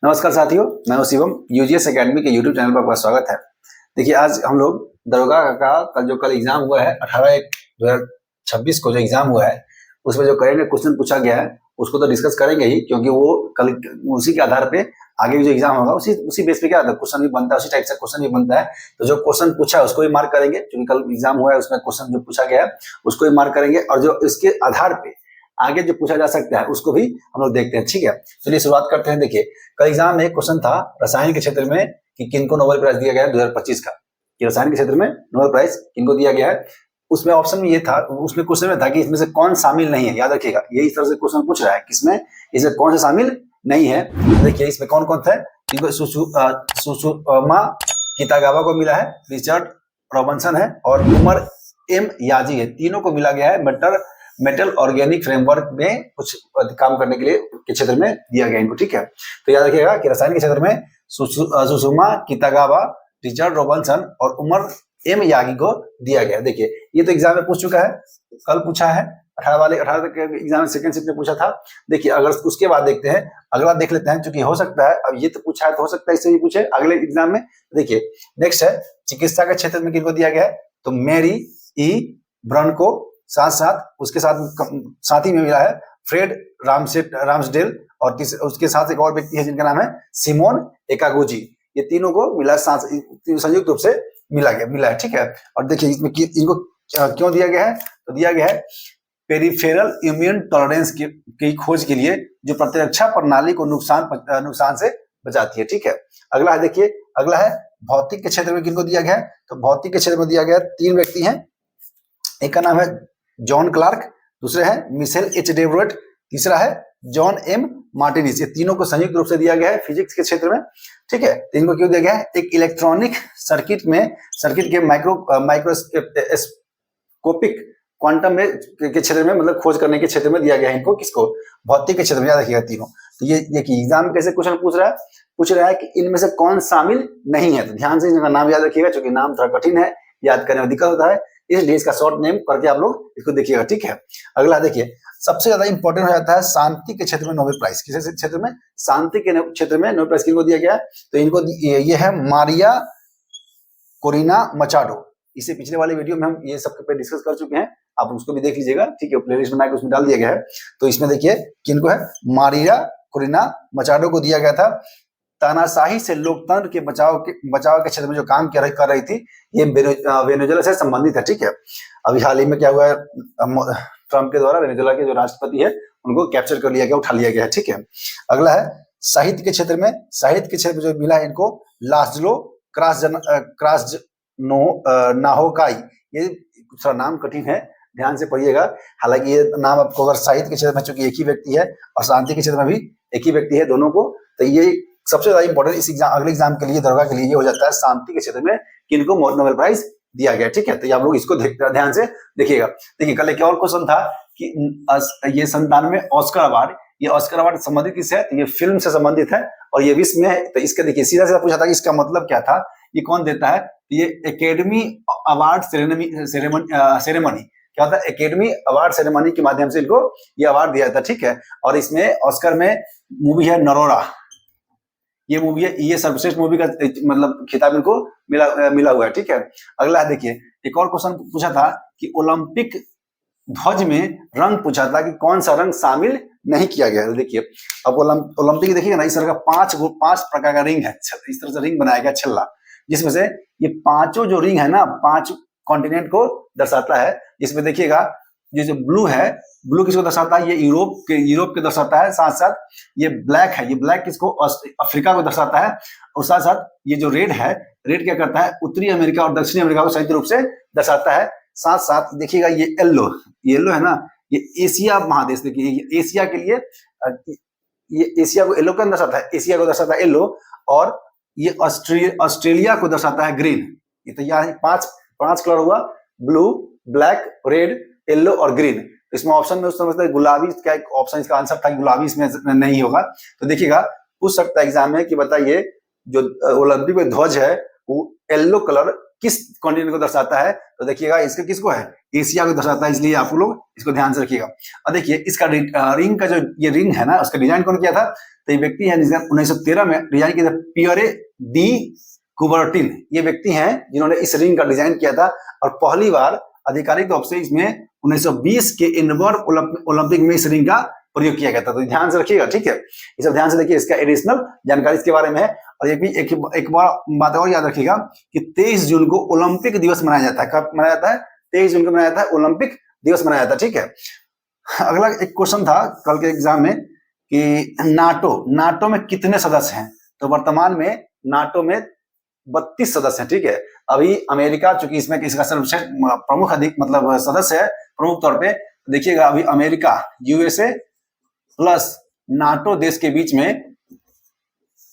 नमस्कार साथियों, मैं हूं शिवम। यूजीएस एकेडमी के यूट्यूब चैनल पर आपका स्वागत है। देखिए, आज हम लोग दरोगा का कल एग्जाम हुआ है 18/1/2026 को जो एग्जाम हुआ है उसमें जो करेंगे क्वेश्चन पूछा गया है उसको तो डिस्कस करेंगे ही, क्योंकि वो कल उसी के आधार पे आगे जो एग्जाम होगा उसी बेस पे क्या होता है, क्वेश्चन भी बनता है, उसी टाइप से क्वेश्चन भी बनता है। तो जो क्वेश्चन पूछा है उसको भी मार्क करेंगे, क्योंकि कल एग्जाम हुआ है उसमें क्वेश्चन जो पूछा गया है उसको भी मार्क करेंगे, और जो इसके आधार पे आगे जो पूछा जा सकता है उसको भी हम लोग देखते हैं। ठीक है, चलिए शुरुआत करते हैं। देखिए, कल एग्जाम में एक क्वेश्चन था रसायन के क्षेत्र में कि किनको नोबेल प्राइज दिया गया है 2025 का, कि रसायन के क्षेत्र में नोबेल प्राइज किनको दिया गया है। उसमें ऑप्शन में ये था, उसमें क्वेश्चन में था कि इसमें से कौन शामिल नहीं है। याद रखिएगा, ये इस तरह से क्वेश्चन पूछ रहा है, किसमें इसमें कौन सा शामिल नहीं है। देखिए, इसमें कौन कौन था, इनको सुषुमा कितागावा को मिला है, रिचर्ड रॉबिन्सन है और उमर एम याजी है। तीनों को मिला गया है मेटल ऑर्गेनिक फ्रेमवर्क में कुछ काम करने के लिए के क्षेत्र में दिया गया इनको। ठीक है, तो याद रखिएगा कि रसायन के क्षेत्र में सुषुमा कितागावा, रिचर्ड रॉबिन्सन और उमर एम यागी को दिया गया। देखिए, ये तो एग्जाम में पूछ चुका है, कल पूछा है 18 तक एग्जाम में सेकंड शिफ्ट में पूछा था। देखिए, अगर उसके बाद देखते हैं, अगला देख लेते हैं, क्योंकि हो सकता है अब ये तो पूछा है तो हो सकता है इससे भी पूछे अगले एग्जाम में। देखिए, नेक्स्ट है चिकित्सा के क्षेत्र में किनको दिया गया है, तो मैरी ई ब्रन को, साथ साथ उसके साथ ही में मिला है फ्रेड रामसडेल, और उसके साथ एक और व्यक्ति है जिनका नाम है सिमोन एकागुजी। ये तीनों को मिला संयुक्त रूप से मिला है। ठीक है, और देखिए इसमें इनको क्यों दिया गया है, तो दिया गया है पेरिफेरल इम्यून टॉलरेंस की खोज के लिए, जो प्रतिरक्षा प्रणाली को नुकसान से बचाती है। ठीक है, अगला है, देखिए अगला है भौतिक के क्षेत्र में किनको दिया गया है, तो भौतिक के क्षेत्र में दिया गया 3 व्यक्ति हैं। एक का नाम है जॉन क्लार्क, दूसरे है मिशेल एच डेवरेट, तीसरा है जॉन एम मार्टिनिस। ये तीनों को संयुक्त रूप से दिया गया है फिजिक्स के क्षेत्र में। ठीक है, तो इनको क्यों दिया गया है, एक इलेक्ट्रॉनिक सर्किट के माइक्रोस्कोपिक क्वांटम में के क्षेत्र में, मतलब खोज करने के क्षेत्र में दिया गया है इनको। किसको, भौतिक के क्षेत्र में। याद रखिएगा तीनों। तो ये देखिए एग्जाम कैसे क्वेश्चन पूछ रहा है कि इनमें से कौन शामिल नहीं है। तो ध्यान से इनका नाम याद रखिएगा, क्योंकि नाम थोड़ा कठिन है, याद करने में दिक्कत होता है, इसलिए इसका शॉर्ट नेम करके आप लोग इसको देखिएगा। ठीक है, अगला देखिए, सबसे ज्यादा इंपॉर्टेंट हो जाता है शांति के क्षेत्र में नोबेल प्राइज। किस क्षेत्र में, शांति के क्षेत्र में नोबेल प्राइज किनको दिया गया है, तो इनको ये है मारिया कोरिना मचाडो। इसे पिछले वाले वीडियो में हम ये सब पे डिस्कस कर चुके हैं, आप उसको भी देख लीजिएगा। ठीक है, प्लेलिस्ट बना के उसमें डाल दिया गया है। तो इसमें देखिए किनको है, मारिया कोरिना मचाडो को दिया गया था। तानाशाही से लोकतंत्र के बचाव के क्षेत्र में जो काम कर रही थी, ये वेनेजुएला से संबंधित है। ठीक है, अभी हाल ही में क्या हुआ है, ट्रम्प के द्वारा वेनेजुएला के जो राष्ट्रपति है उनको कैप्चर कर लिया गया, उठा लिया गया है। ठीक है, अगला है साहित्य के क्षेत्र में जो मिला है इनको लास्लो नाहोकाई। ये थोड़ा नाम कठिन है, ध्यान से पढ़िएगा। हालांकि ये नाम आपको अगर साहित्य के क्षेत्र में, चूंकि एक ही व्यक्ति है और शांति के क्षेत्र में भी एक ही व्यक्ति है दोनों को, तो ये सबसे ज्यादा इंपॉर्टेंट इस एग्जाम, अगले एग्जाम के लिए, दरोगा के लिए ये हो जाता है शांति के क्षेत्र में किनको नोबेल प्राइज दिया गया। ठीक है, तो आप लोग इसको ध्यान से देखिएगा। देखिए, कल एक और क्वेश्चन था कि ये 97 ऑस्कर अवार्ड, ये ऑस्कर अवार्ड संबंधित किससे है, तो ये फिल्म से संबंधित है और ये विश्व में है। तो इसका देखिए सीधा सीधा पूछा था कि इसका मतलब क्या था, ये कौन देता है, ये एकेडमी अवार्ड सेरेमनी क्या होता है, एकेडमी अवार्ड सेरेमनी के माध्यम से इनको ये अवार्ड दिया था। ठीक है, और इसमें ऑस्कर में मूवी है नरोरा, ये मूवी है, ये सर्वश्रेष्ठ मूवी का मतलब खिताब इनको मिला हुआ है। ठीक है, अगला है, देखिए एक और क्वेश्चन पूछा था कि ओलंपिक ध्वज में रंग पूछा था कि कौन सा रंग शामिल नहीं किया गया है। देखिए, अब ओलंपिक देखिएगा ना, इस तरह का 5 प्रकार का रिंग है, इस तरह से रिंग बनाया गया छल्ला, जिसमें से ये 5 जो रिंग है ना 5 कॉन्टिनेंट को दर्शाता है। इसमें देखिएगा ये जो ब्लू है, ब्लू किसको दर्शाता है, ये यूरोप के दर्शाता है। साथ साथ ये ब्लैक है, ये ब्लैक किसको, अफ्रीका को दर्शाता है। और साथ साथ ये जो रेड है, रेड क्या करता है, उत्तरी अमेरिका और दक्षिणी अमेरिका को संयुक्त रूप से दर्शाता है। साथ साथ देखिएगा ये येलो है ना, ये एशिया महादेश, देखिए ये एशिया के लिए, ये एशिया को येलो क्यों दर्शाता है, एशिया को दर्शाता है येलो, और ये ऑस्ट्रेलिया को दर्शाता है ग्रीन। ये तो यहाँ 5 कलर हुआ, ब्लू, ब्लैक, रेड, येलो और ग्रीन। इसमें ऑप्शन में उस समझते हैं गुलाबी, क्या एक ऑप्शन इसका आंसर था कि गुलाबी इसमें नहीं होगा। तो देखिएगा पूछ सकता है एग्जाम में कि बताइए जो ओलंपिक में ध्वज है वो येलो कलर किस कॉन्टिनेंट को दर्शाता है, तो देखिएगा इसका किसको है, एशिया को दर्शाता है, इसलिए आप लोग इसको ध्यान से रखिएगा। और देखिए इसका रिंग का जो ये रिंग है ना, उसका डिजाइन कौन किया था, तो ये व्यक्ति है जिसने 1913 में डिजाइन किया था, पियरे डी कुबर्टिन, ये व्यक्ति हैं जिन्होंने इस रिंग का डिजाइन किया था। और पहली बार आधिकारिक तौर से इसमें 1920 के इनवर ओलंपिक में इस रिंग का प्रयोग किया गया था। तो ध्यान से रखिएगा, ठीक है, ये सब ध्यान से देखिए, इसका एडिशनल जानकारी इसके बारे में है। और ये भी एक बात और याद रखिएगा कि 23 जून को ओलंपिक दिवस मनाया जाता है। कब मनाया जाता है, 23 जून को मनाया जाता है, ओलंपिक दिवस मनाया जाता है, ठीक है। अगला एक क्वेश्चन था कल के एग्जाम में कि नाटो में कितने सदस्य हैं, तो वर्तमान में नाटो में 32 सदस्य हैं, ठीक है। अभी अमेरिका चूंकि इसमें इसका सर्वश्रेष्ठ प्रमुख अधिक मतलब सदस्य है प्रमुख तौर पे, देखिएगा अभी अमेरिका यूएसए प्लस नाटो देश के बीच में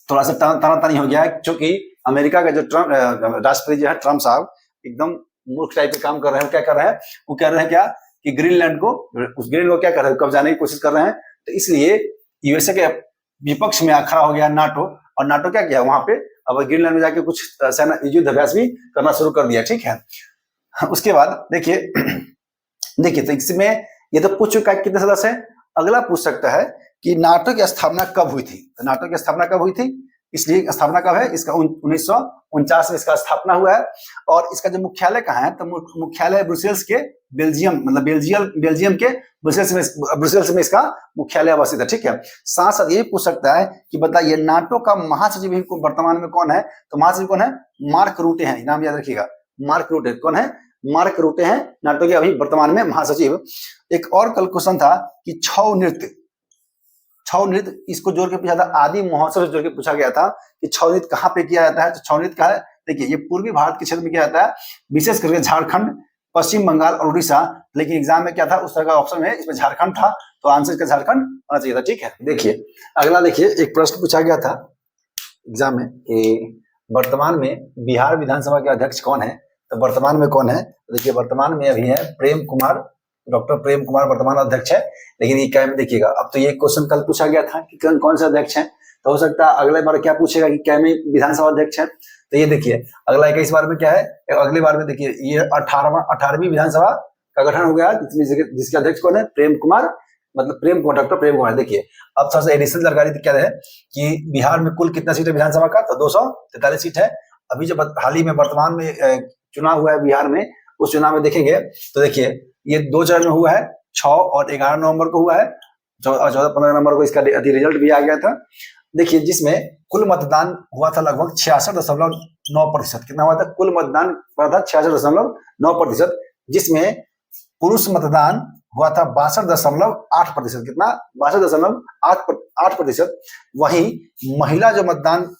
थोड़ा सा तानातानी हो गया है, क्योंकि अमेरिका का जो राष्ट्रपति जो है ट्रम्प साहब एकदम मूर्ख टाइप के काम कर रहे हैं। क्या कर रहे हैं, वो कह रहे हैं क्या कि ग्रीनलैंड को, उस ग्रीनलैंड को क्या कर रहे हैं, कब्जाने की कोशिश कर रहे हैं। तो इसलिए यूएसए के विपक्ष में खड़ा हो गया नाटो, और नाटो क्या किया वहां पे, अब ग्रीनलैंड में जाके कुछ सेना युद्ध अभ्यास भी करना शुरू कर दिया, ठीक है। उसके बाद देखिए तो इसमें ये तो पूछ चुका है कितने सदस्य हैं। अगला पूछ सकता है कि नाटो की स्थापना कब हुई थी, तो नाटो की स्थापना कब हुई थी, इसलिए स्थापना कब है, इसका 1949 में इसका स्थापना हुआ है। और इसका जो मुख्यालय कहाँ है, तो मुख्यालय ब्रुसेल्स के बेल्जियम, मतलब बेल्जियम के ब्रुसेल्स में इसका मुख्यालय अवस्थित है, ठीक है। साथ साथ ये पूछ सकता है कि बताइए नाटो का महासचिव वर्तमान में कौन है, तो महासचिव कौन है, मार्क रूटे हैं, नाम याद रखिएगा, मार्क रूटे कौन है, मार्क रूटे हैं नाटो के अभी वर्तमान में महासचिव। एक और कल क्वेश्चन था कि छऊ नृत्य, इसको जोड़ के पूछा था, आदि महोत्सव से जोड़ के पूछा गया था कि छऊ नृत्य कहाँ पे किया जाता है, तो छऊ नृत्य का है, देखिए ये पूर्वी भारत के क्षेत्र में किया जाता है, विशेष करके झारखंड, पश्चिम बंगाल और उड़ीसा। लेकिन एग्जाम में क्या था, उस तरह का ऑप्शन है, इसमें झारखंड था, तो आंसर इसका झारखंड होना चाहिए था, ठीक है। देखिए अगला, देखिए एक प्रश्न पूछा गया था एग्जाम में कि वर्तमान में बिहार विधानसभा के अध्यक्ष कौन है, तो वर्तमान में कौन है, तो देखिए वर्तमान में अभी है डॉक्टर प्रेम कुमार वर्तमान अध्यक्ष है। लेकिन ये क्या में देखिएगा, अब तो ये क्वेश्चन कल पूछा गया था कि कौन से अध्यक्ष हैं, तो हो सकता है अगले बार क्या पूछेगा कि क्या में विधानसभा अध्यक्ष है। तो ये देखिए अगला 21 बार में क्या है, अगली बार में देखिए ये 18वीं विधानसभा का गठन हो गया, जिसके अध्यक्ष कौन है, प्रेम कुमार, मतलब डॉक्टर प्रेम कुमार। देखिए अब थोड़ा सा एडिशनल जानकारी क्या है कि बिहार में कुल कितना सीट है विधानसभा का, तो 243 सीट है। अभी जो हाल ही में वर्तमान में चुनाव हुआ है बिहार में, उस चुनाव में देखेंगे तो देखिए ये 2 चरण में हुआ है, 6 और 11 नवंबर को हुआ है, 14-15 नवंबर को इसका रिजल्ट भी आ गया था। देखिए जिसमें कुल मतदान हुआ था लगभग 66.9%, कितना हुआ था, कुल मतदान हुआ था 66.9%, जिसमें पुरुष मतदान हुआ था 62.8%, कितना, 62.8%। वहीं महिला जो मतदान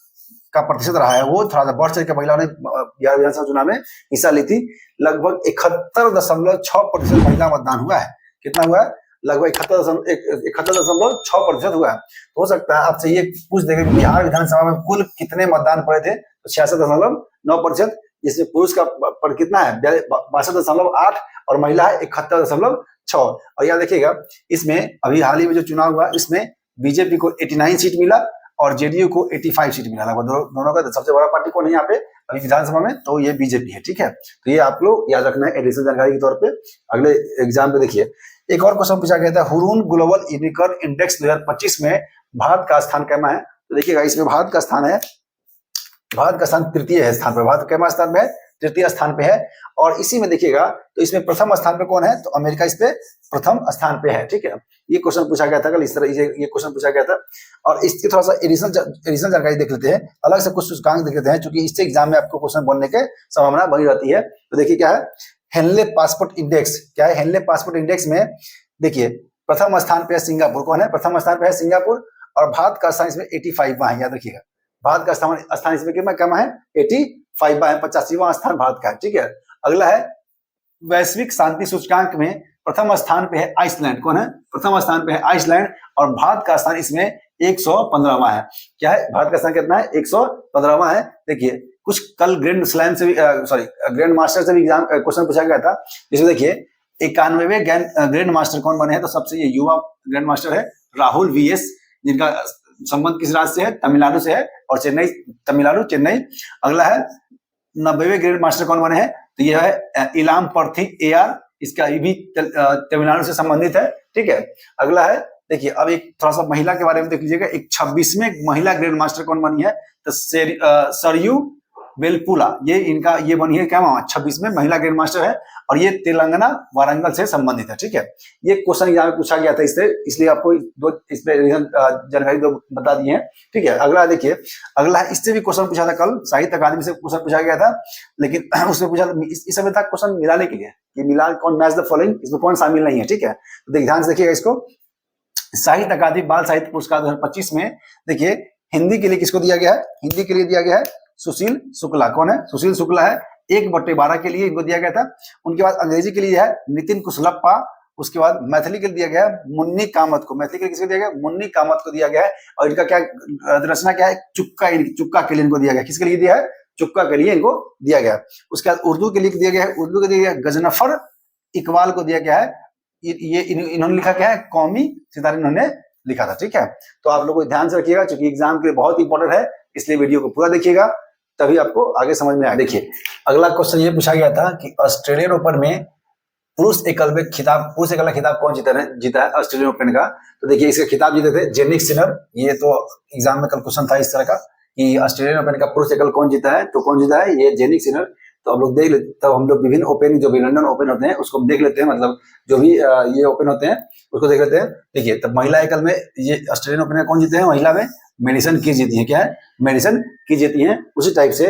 का प्रतिशत रहा है वो थोड़ा सा बढ़ चढ़ के महिलाओं ने बिहार विधानसभा चुनाव में हिस्सा ली थी, लगभग 71.6% महिला मतदान हुआ है। कितना हुआ है, लगभग 71.6% हुआ है। तो हो सकता है आपसे ये पूछ देगा कि बिहार विधानसभा में कुल कितने मतदान पड़े थे, तो 66.9%, जिसमें पुरुष का पर कितना है 62.8 और महिला है 71.6। और यहाँ देखिएगा इसमें अभी हाल ही में जो चुनाव हुआ इसमें बीजेपी को 89 सीट मिला और जेडीयू को 85 सीट मिला। लगभग दोनों का सबसे बड़ा पार्टी कौन है यहाँ पे अभी विधानसभा में, तो ये बीजेपी है, ठीक है। तो ये आप लोग याद रखना है एडिशनल जानकारी के तौर पे। अगले एग्जाम पे देखिए एक और क्वेश्चन पूछा गया था, हुरून ग्लोबल यूनिकॉर्न इंडेक्स 2025 में भारत का स्थान कैमा है, तो देखिएगा इसमें भारत का स्थान तृतीय स्थान पर, भारत कैमा स्थान पे है, तृतीय स्थान पे है। और इसी में देखिएगा तो इसमें प्रथम स्थान पे कौन है, तो अमेरिका इस पे प्रथम स्थान पे है, ठीक है। ये क्वेश्चन पूछा गया था कल, इस तरह ये क्वेश्चन पूछा गया था। और इसकी थोड़ा सा एडिशनल जानकारी देख लेते हैं, अलग से कुछ सूचकांक देख लेते हैं, क्योंकि इससे एग्जाम में आपको क्वेश्चन बनने के संभावना बनी रहती है। तो देखिए क्या है, हेनले पासपोर्ट इंडेक्स, क्या है, हेनले पासपोर्ट इंडेक्स में देखिए प्रथम स्थान पे है सिंगापुर, कौन है, प्रथम स्थान पे है सिंगापुर। और भारत का स्थान इसमें 85वां है, याद रखिएगा भारत का स्थान इसमें कितना है, 85वां है, 85वां स्थान भारत का है, ठीक है। अगला है वैश्विक शांति सूचकांक में प्रथम स्थान पे है आइसलैंड, कौन है, प्रथम स्थान पे है आइसलैंड, और भारत का स्थान इसमें 115वां है। क्या है, भारत का स्थान कितना है, 115वां है। देखिए कुछ कल ग्रैंड मास्टर से भी एग्जाम क्वेश्चन पूछा गया था, जिसमें देखिए 91वें ग्रैंड मास्टर कौन बने हैं, तो सबसे ये युवा ग्रैंड मास्टर है राहुल वीएस, जिनका संबंध किस राज्य से है, तमिलनाडु से है, और तमिलनाडु चेन्नई। अगला है 90वें ग्रेड मास्टर कौन बने हैं? तो यह है इलाम पर्थी AR, इसका ये भी तमिलनाडु से संबंधित है। ठीक है, अगला है देखिए, अब एक थोड़ा सा महिला के बारे में देख लीजिएगा। एक 26वें महिला ग्रैंड मास्टर कौन बनी है? तो सरयू वेलपुला, ये बनी है क्या? 26वें महिला ग्रैंड मास्टर है और ये तेलंगाना वारंगल से संबंधित है। ठीक है, ये क्वेश्चन एग्जाम में पूछा गया था इससे, इसलिए आपको इस पे जानकारी दो बता दी है। ठीक है, अगला देखिए, अगला है, इससे भी क्वेश्चन पूछा था कल, साहित्य अकादमी से क्वेश्चन पूछा गया था, लेकिन उसमें पूछा इस समय था क्वेश्चन मिलाने के लिए कि मिला कौन, मैच द फॉलोइंग, इसमें कौन शामिल नहीं है। ठीक है, तो देखिए ध्यान से देखिएगा इसको। साहित्य अकादमी बाल साहित्य पुरस्कार 2025 में देखिए हिंदी के लिए किसको दिया गया है? हिंदी के लिए दिया गया है सुशील शुक्ला। कौन है? सुशील शुक्ला है। 1/12 के लिए इनको दिया गया था। उनके बाद अंग्रेजी के लिए है नितिन कुशलप्पा। उसके बाद मैथिली के लिए दिया गया है मुन्नी कामत को। मैथिली के लिए किसको दिया गया? मुन्नी कामत को दिया गया है। और इनका क्या रचना क्या है? चुक्का के लिए इनको दिया गया। किसके लिए दिया है? चुक्का के लिए इनको दिया गया। उसके बाद उर्दू के लिए दिया गया है, उर्दू के लिए गजनफर इकबाल को दिया गया है। ये इन्होंने लिखा क्या है? कौमी सितारे इन्होंने लिखा था। ठीक है, तो आप लोग को ध्यान से रखिएगा, क्योंकि एग्जाम के लिए बहुत इंपॉर्टेंट है, इसलिए वीडियो को पूरा देखिएगा, तभी आपको आगे समझ में आए। देखिए अगला क्वेश्चन ये पूछा गया था कि ऑस्ट्रेलियन ओपन में पुरुष एकल का खिताब कौन जीता है ऑस्ट्रेलियन ओपन का? तो देखिए इसका खिताब जीते थे जेनिक सिनर। ये तो एग्जाम में कल क्वेश्चन था इस तरह का कि ऑस्ट्रेलियन ओपन का पुरुष एकल कौन जीता है? तो कौन जीता है? ये जेनिक सिनर। तो हम लोग देख लेते, तब हम लोग विभिन्न ओपन, जो भी लंदन ओपन होते हैं उसको देख लेते हैं, मतलब जो भी ये ओपन होते हैं उसको देख लेते हैं। देखिए तब महिला एकल में ये ऑस्ट्रेलियन ओपन में कौन जीते हैं? महिला में मेडिसन की जीती है। क्या है? मेडिसन की जीती है। उसी टाइप से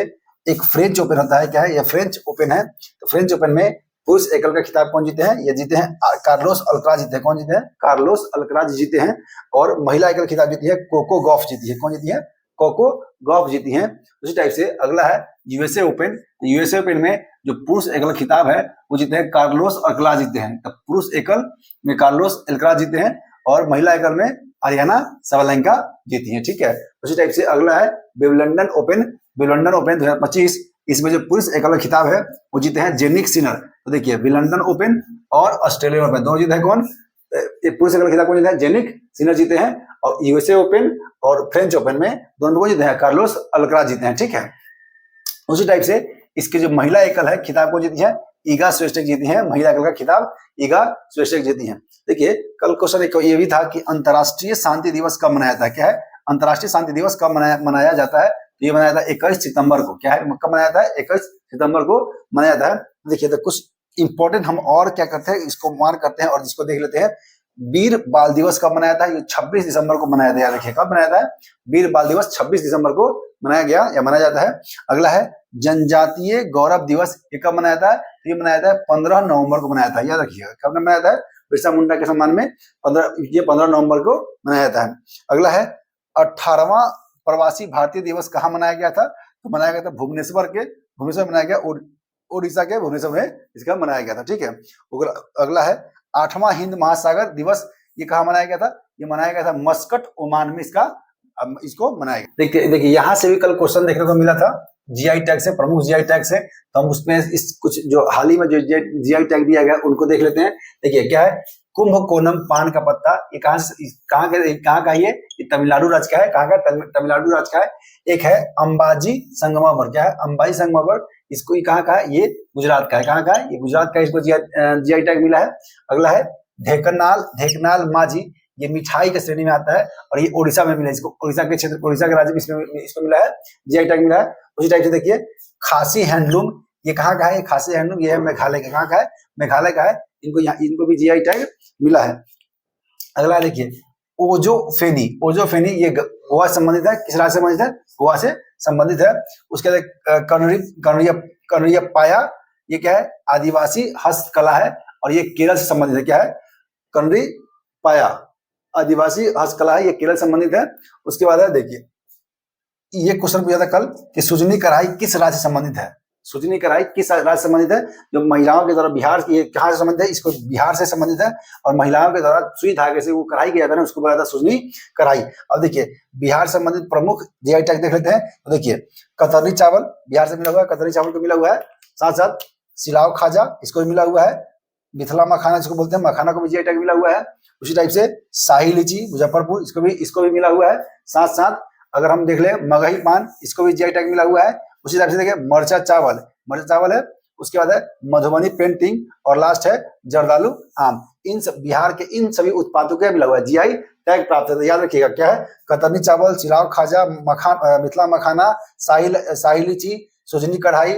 एक फ्रेंच ओपन होता है। क्या है? यह फ्रेंच ओपन है। तो फ्रेंच ओपन में पुरुष एकल का खिताब कौन जीते हैं? ये जीते हैं कार्लोस अल्कराज जीते हैं। कौन जीते हैं? कार्लोस अल्कराज जीते हैं। और महिला एकल खिताब जीती है कोको गॉफ जीती है। कौन जीती है? कोको गॉफ जीती हैं। उसी टाइप से अगला है यूएसए ओपन। यूएसए ओपन में जो पुरुष एकल खिताब है वो जीते हैं कार्लोस अल्कराज जीते हैं। तब पुरुष एकल में कार्लोस अल्कराज जीते हैं और महिला एकल में अरियाना साबालेंका जीती हैं। ठीक है, उसी टाइप से अगला है विंबलडन ओपन। विंबलडन ओपन 2025, इसमें जो पुरुष एकल का खिताब है वो जीते हैं जेनिक सिनर। तो देखिए विंबलडन ओपन और ऑस्ट्रेलियन ओपन दोनों जीते हैं कौन? पुरुष एकल खिताब कौन जीता है? जेनिक सिनर जीते हैं। और यूएसए ओपन और फ्रेंच ओपन में दोनों को जीते हैं कार्लोस अल्कराज जीते हैं। ठीक है, उसी टाइप से इसके जो महिला एकल है खिताब को जीती है ईगा स्वेस्टेक जीती है। महिला एकल का खिताब ईगा स्वेस्टेक जीती है। देखिए कल क्वेश्चन एक ये भी था कि अंतर्राष्ट्रीय शांति दिवस कब मनाया जाता है? क्या है? अंतर्राष्ट्रीय शांति दिवस कब मनाया जाता है? तो ये मनाया जाता है 21 सितंबर को। क्या है? कब मनाया जाता है? 21 सितंबर को मनाया जाता है। देखिए तो कुछ इंपॉर्टेंट हम और क्या करते हैं, इसको मार्क करते हैं और इसको देख लेते हैं। वीर बाल दिवस कब मनाया था? ये 26 दिसंबर को मनाया गया। देखिए कब मनाया था? वीर बाल दिवस 26 दिसंबर को मनाया गया या मनाया जाता है। अगला है जनजातीय गौरव दिवस। ये कब मनाया था? ये मनाया था 15 नवंबर को मनाया था। याद रखिएगा कब मनाया था? बिरसा मुंडा के सम्मान में 15 नवंबर को मनाया जाता है। अगला है 18वां प्रवासी भारतीय दिवस कहाँ मनाया गया था? तो मनाया गया था भुवनेश्वर मनाया गया, उड़ीसा के भुवनेश्वर में इसका मनाया गया था। ठीक है, अगला है 8वां हिंद महासागर दिवस। ये कहाँ मनाया गया था? ये मनाया गया था मस्कट ओमान में इसको मनाया गया। देखिए यहाँ से भी कल क्वेश्चन देखने को मिला था जीआई टैग से, प्रमुख जीआई टैग से। तो हम उसमें इस कुछ जो हाल ही में जो जीआई टैग दिया गया उनको देख लेते हैं। देखिए क्या है? कुंभकोणम पान का पत्ता। ये कहाँ का? ये तमिलनाडु राज्य का है। कहाँ का? तमिलनाडु राज्य का है। एक है अंबाजी संगमावर। क्या है? अंबाजी संगमावर, इसको ये कहाँ का है? ये गुजरात का है। कहाँ का है? ये गुजरात का। इसको जीआई टैग मिला है। अगला है ढेकनाल माझी। ये मिठाई के श्रेणी में आता है और ये ओडिशा में मिला है। इसको ओडिशा के क्षेत्र, ओडिशा के राज्य में इसको मिला है, जीआई टैग मिला है। उसी टाइप से देखिए खासी हैंडलूम। ये कहाँ का है? खासी हैंडलूम ये है मेघालय का। कहाँ का है? मेघालय का है। इनको भी जीआई टैग मिला है। अगला देखिए ओजो फेनी ये गोवा से संबंधित है। किस राज्य से संबंधित है? गोवा से संबंधित है। उसके बाद कनरिया पाया, ये क्या है? आदिवासी हस्तकला है और ये केरल से संबंधित है। क्या है? कनरी पाया आदिवासी हस्तकला है, ये केरल संबंधित है। उसके बाद है देखिए ये क्वेश्चन पूछा था कल कि सुजनी कढ़ाई किस राज्य से संबंधित है? सुजनी कढ़ाई किस राज्य से संबंधित है? जो महिलाओं के द्वारा बिहार, ये कहाँ से संबंधित है? इसको बिहार से संबंधित है। और महिलाओं के द्वारा सुई धागे से वो कढ़ाई किया जाता है, उसको बोला जाता है सुजनी कढ़ाई। अब देखिए बिहार संबंधित प्रमुख जीआई टैग देख लेते हैं। तो देखिए कतरनी चावल बिहार से मिला हुआ है, कतरनी चावल को मिला हुआ है। साथ साथ सिलाव खाजा, इसको भी मिला हुआ है। मिथिला मखाना जिसको बोलते हैं, मखाना को भी जीआई टैग मिला हुआ है। उसी टाइप से शाही लीची मुजफ्फरपुर, इसको भी मिला हुआ है। साथ साथ अगर हम देख ले मगही पान, इसको भी जीआई टैग मिला हुआ है। उसी तरह से देखिए मरचा चावल है, उसके बाद है मधुबनी पेंटिंग और लास्ट है जर्दालू आम। इन सब बिहार के इन सभी उत्पादों के मिला हुआ है जीआई टैग प्राप्त है। तो याद रखिएगा क्या है, कतरनी चावल, चिराग खाजा, मिथिला मखाना, शाही लीची, सुजनी कढ़ाई,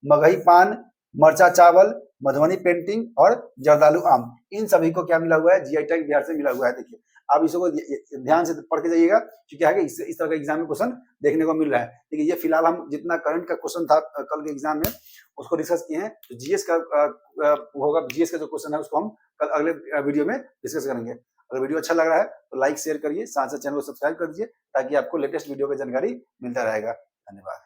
मगही पान, मरचा चावल, मधुबनी पेंटिंग और जर्दालू आम, इन सभी को क्या मिला हुआ है, जीआई टैग बिहार से मिला हुआ है। देखिए आप इसको ध्यान से पढ़ के जाइएगा, क्योंकि आगे इस तरह का एग्जाम में क्वेश्चन देखने को मिल रहा है। देखिए ये फिलहाल हम जितना करंट का क्वेश्चन था कल के एग्जाम में उसको डिस्कस किए हैं। तो जीएस का होगा, जीएस का जो क्वेश्चन है उसको हम कल अगले वीडियो में डिस्कस करेंगे। अगर वीडियो अच्छा लग रहा है तो लाइक शेयर करिए, साथ साथ चैनल को सब्सक्राइब कर दीजिए, ताकि आपको लेटेस्ट वीडियो की जानकारी मिलता रहेगा। धन्यवाद।